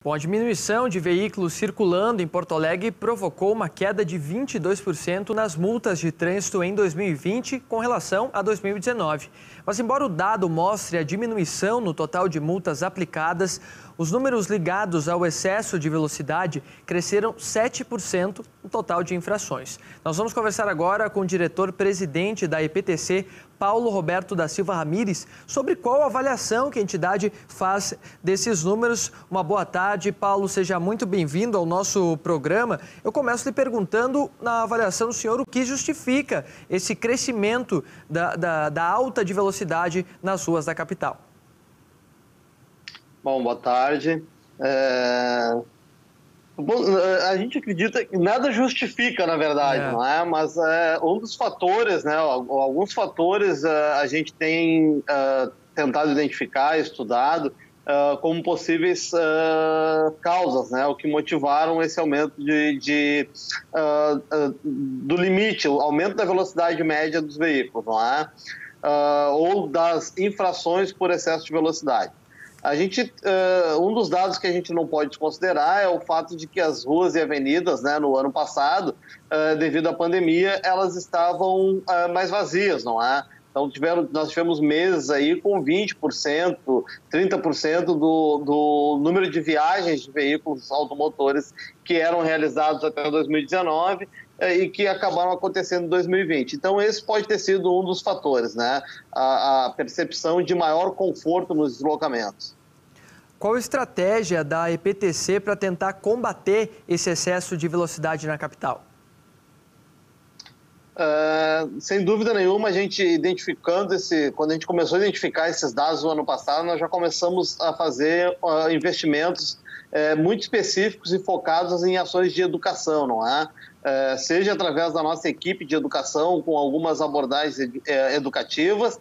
Bom, a diminuição de veículos circulando em Porto Alegre provocou uma queda de 22% nas multas de trânsito em 2020 com relação a 2019. Mas embora o dado mostre a diminuição no total de multas aplicadas, os números ligados ao excesso de velocidade cresceram 7% no total de infrações. Nós vamos conversar agora com o diretor-presidente da EPTC, Paulo Roberto da Silva Ramires, sobre qual a avaliação que a entidade faz desses números. Uma boa tarde, Paulo, seja muito bem-vindo ao nosso programa. Eu começo lhe perguntando, na avaliação do senhor, o que justifica esse crescimento da alta de velocidade nas ruas da capital. Bom, boa tarde. Bom, a gente acredita que nada justifica, na verdade, não é? Mas um dos fatores, né? Alguns fatores a gente tem tentado identificar, estudado como possíveis causas, né? O que motivaram esse aumento do limite, o aumento da velocidade média dos veículos, não é? Ou das infrações por excesso de velocidade. Um dos dados que a gente não pode desconsiderar é o fato de que as ruas e avenidas, né, no ano passado, devido à pandemia, elas estavam mais vazias, não é? Então, nós tivemos meses aí com 20%, 30% do número de viagens de veículos automotores que eram realizados até 2019 e que acabaram acontecendo em 2020. Então, esse pode ter sido um dos fatores, né? A percepção de maior conforto nos deslocamentos. Qual a estratégia da EPTC para tentar combater esse excesso de velocidade na capital? Sem dúvida nenhuma, quando a gente começou a identificar esses dados no ano passado, nós já começamos a fazer investimentos muito específicos e focados em ações de educação, não é? Seja através da nossa equipe de educação, com algumas abordagens educativas,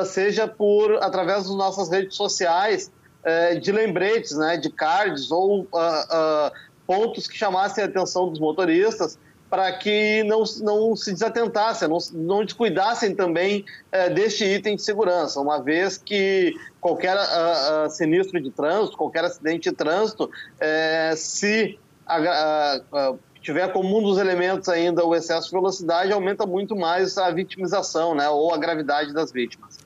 seja através das nossas redes sociais, de lembretes, né, de cards ou pontos que chamassem a atenção dos motoristas para que não se desatentassem, não descuidassem também deste item de segurança, uma vez que qualquer sinistro de trânsito, qualquer acidente de trânsito, se tiver como um dos elementos ainda o excesso de velocidade, aumenta muito mais a vitimização, né, ou a gravidade das vítimas.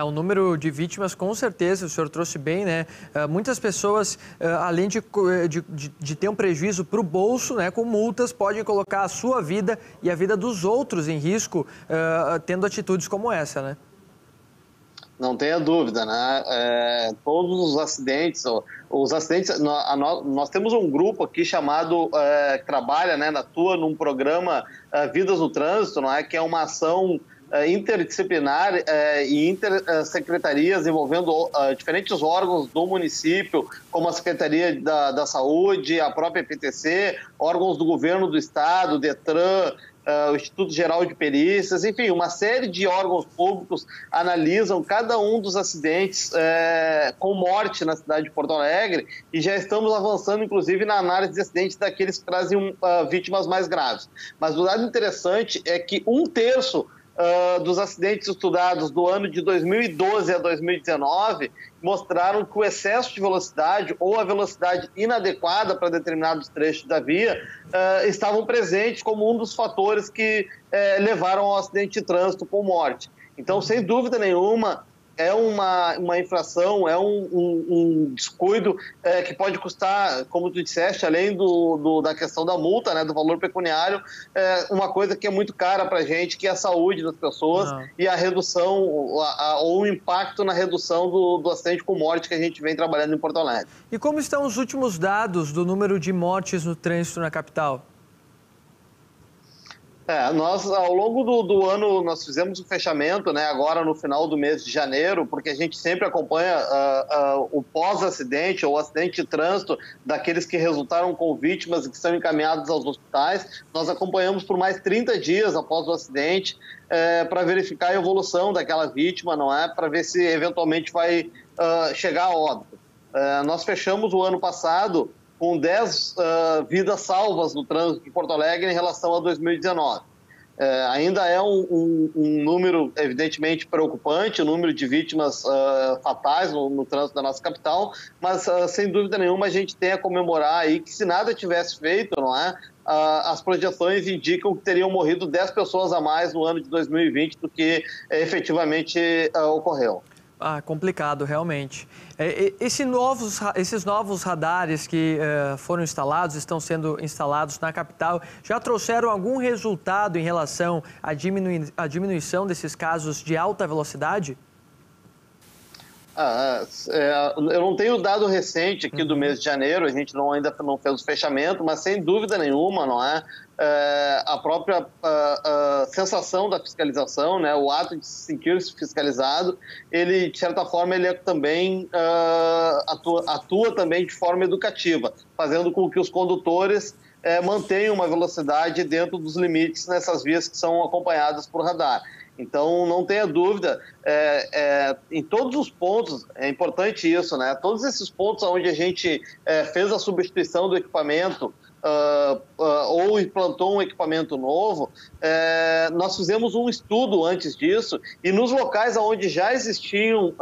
O número de vítimas, com certeza, o senhor trouxe bem, né? Muitas pessoas, além de ter um prejuízo para o bolso, né, com multas, podem colocar a sua vida e a vida dos outros em risco, tendo atitudes como essa, né? Não tenha dúvida, né? Todos os acidentes, nós temos um grupo aqui chamado, que trabalha, né, atua num programa Vidas no Trânsito, não é? Que é uma ação interdisciplinar e intersecretarias envolvendo diferentes órgãos do município, como a Secretaria da Saúde, a própria EPTC, órgãos do governo do estado, Detran, o Instituto Geral de Perícias, enfim, uma série de órgãos públicos analisam cada um dos acidentes com morte na cidade de Porto Alegre e já estamos avançando, inclusive, na análise de acidentes daqueles que trazem vítimas mais graves. Mas o dado interessante é que 1/3 dos acidentes estudados do ano de 2012 a 2019 mostraram que o excesso de velocidade ou a velocidade inadequada para determinados trechos da via estavam presentes como um dos fatores que levaram ao acidente de trânsito com morte. Então, sem dúvida nenhuma, é uma infração, é um descuido que pode custar, como tu disseste, além da questão da multa, né, do valor pecuniário, uma coisa que é muito cara para a gente, que é a saúde das pessoas e a redução, ou o impacto na redução do acidente com morte que a gente vem trabalhando em Porto Alegre. E como estão os últimos dados do número de mortes no trânsito na capital? Nós, ao longo do ano, nós fizemos o fechamento, né, agora no final do mês de janeiro, porque a gente sempre acompanha o pós-acidente ou acidente de trânsito daqueles que resultaram com vítimas e que são encaminhados aos hospitais. Nós acompanhamos por mais 30 dias após o acidente para verificar a evolução daquela vítima, não é? Para ver se eventualmente vai chegar a óbito. Nós fechamos o ano passado com 10 vidas salvas no trânsito de Porto Alegre em relação a 2019. Ainda é um número evidentemente preocupante, o número de vítimas fatais no trânsito da nossa capital, mas sem dúvida nenhuma a gente tem a comemorar aí que, se nada tivesse feito, não é? As projeções indicam que teriam morrido 10 pessoas a mais no ano de 2020 do que efetivamente ocorreu. Complicado, realmente. Esses novos radares que foram instalados, estão sendo instalados na capital, já trouxeram algum resultado em relação à diminuição desses casos de alta velocidade? Eu não tenho dado recente aqui do mês de janeiro, a gente ainda não fez o fechamento, mas sem dúvida nenhuma, não é? A própria sensação da fiscalização, né? O ato de se sentir fiscalizado, ele, de certa forma, ele também atua também de forma educativa, fazendo com que os condutores mantenham uma velocidade dentro dos limites nessas vias que são acompanhadas por radar. Então, não tenha dúvida, em todos os pontos, é importante isso, né? Todos esses pontos onde a gente fez a substituição do equipamento ou implantou um equipamento novo, nós fizemos um estudo antes disso, e nos locais onde já existiam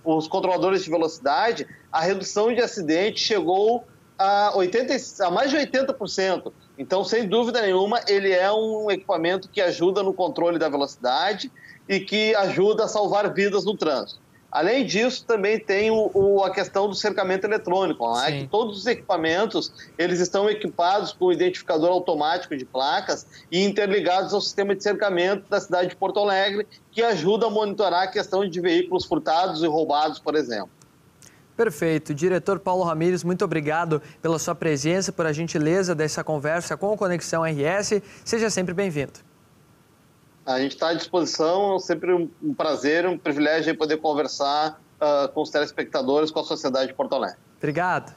os controladores de velocidade, a redução de acidentes chegou a mais de 80%. Então, sem dúvida nenhuma, ele é um equipamento que ajuda no controle da velocidade e que ajuda a salvar vidas no trânsito. Além disso, também tem a questão do cercamento eletrônico, não é? Que todos os equipamentos eles estão equipados com identificador automático de placas e interligados ao sistema de cercamento da cidade de Porto Alegre, que ajuda a monitorar a questão de veículos furtados e roubados, por exemplo. Perfeito. Diretor Paulo Ramires, muito obrigado pela sua presença, por a gentileza dessa conversa com o Conexão RS. Seja sempre bem-vindo. A gente está à disposição, sempre um prazer, um privilégio poder conversar com os telespectadores, com a sociedade de Porto Alegre. Obrigado.